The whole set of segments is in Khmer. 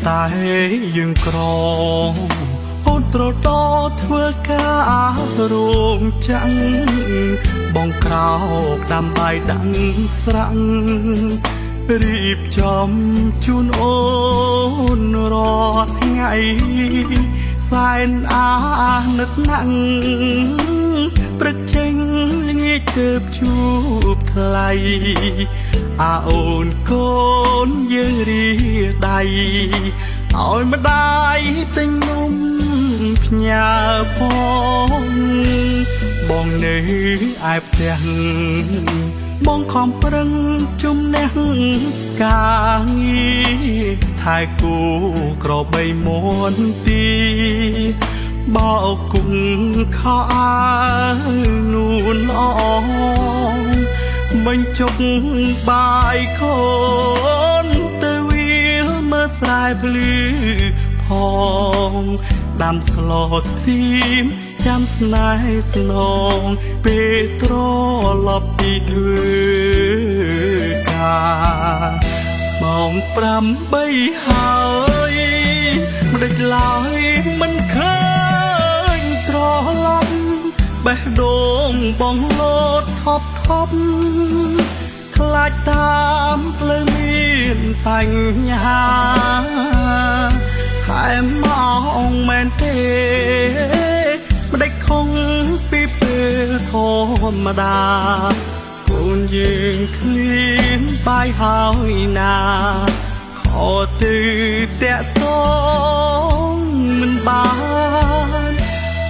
តែយើងក្រអូនត្រដោធ្វើការរោងចាំងបងក្រោកដាំបាយដាំងស្រាំងរៀបចំជូនអូនរាល់ថ្ងៃសែនអាណិតណាំងព្រឹកចេញល្ងាចទើបជួបថ្លៃអាអូនកូនយើងរីដៃឲ្យម្ដាយទិញនំផ្ញើផងបងនៅឯផ្ទះបងខំប្រឹងជំនះការងារថែគូក្របីមាន់ទីបោកគុំខោអាវនួនល្អបញ្ចុកបាយកូនទៅវាលមើលស្រែភ្លឺផងដាំស្លធៀមចាំស្នេហ៍ស្នងពេលត្រឡប់ពីធ្វើការម៉ោង8ហើយមិនដេចឡើយមិនឃើញត្រឡប់បេះដូងបងលោតថប់ខ្លាចតាមផ្លូវមានបញ្ហាថែមមកមែនទេមិនដេចខំពីពេលធម្មតាកូនយើងគ្មានបាយហើយណាខទៅតាក់តងមិនបាន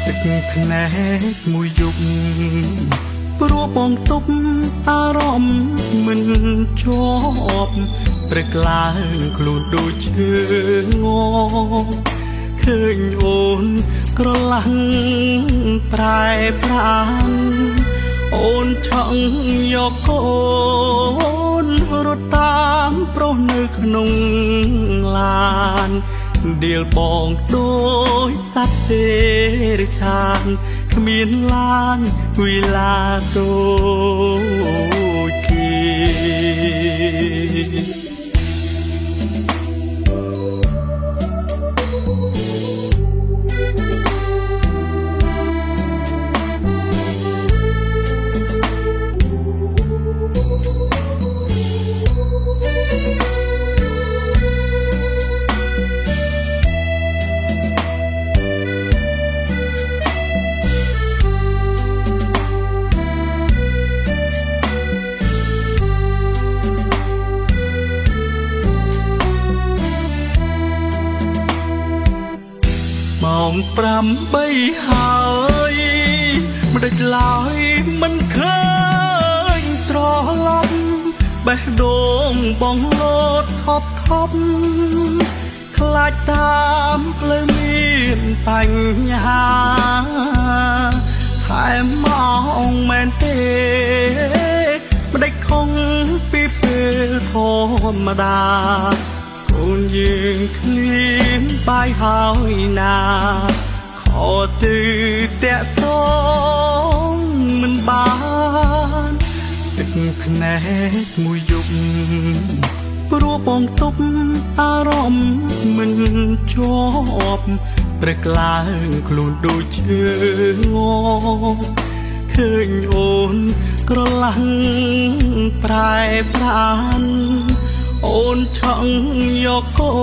ទឹកភ្នែកមួយយប់ព្រោះបងទប់អារម្មណ៍មិនជាប់ព្រឹកឡើងខ្លួនដូចឈើងងឃើញអូនក្រឡាំងប្រែប្រានអូនឆក់យកកូនរត់តាមប្រុសនៅក្នុងឡានដៀលបងដូចសត្វទេរឆានគ្មានឡានវិឡាដូចគេម៉ោង8ហើយមិនដេចឡើយមិនឃើញត្រឡប់បេះដូងបងលោតថប់ខ្លាចតាមផ្លូវមានបញ្ហាថែមមកមែនទេមិនដេចខំពីពេលធម្មតាកូនយើងគ្មានបាយហើយណាខទៅតាក់តងមិនបានទឹកភ្នែកមួយយប់ព្រោះបងទប់អារម្មណ៍មិនជាប់ព្រឹកឡើងខ្លួនដូចឈើងងឃើញអូនក្រឡាំងប្រែប្រានអូនឆក់យកកូ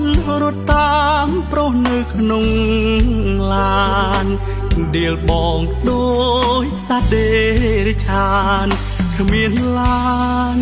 នរត់តាមប្រុសនៅក្នុងឡានដៀលបងដូចសត្វទេរឆានគ្មានឡាន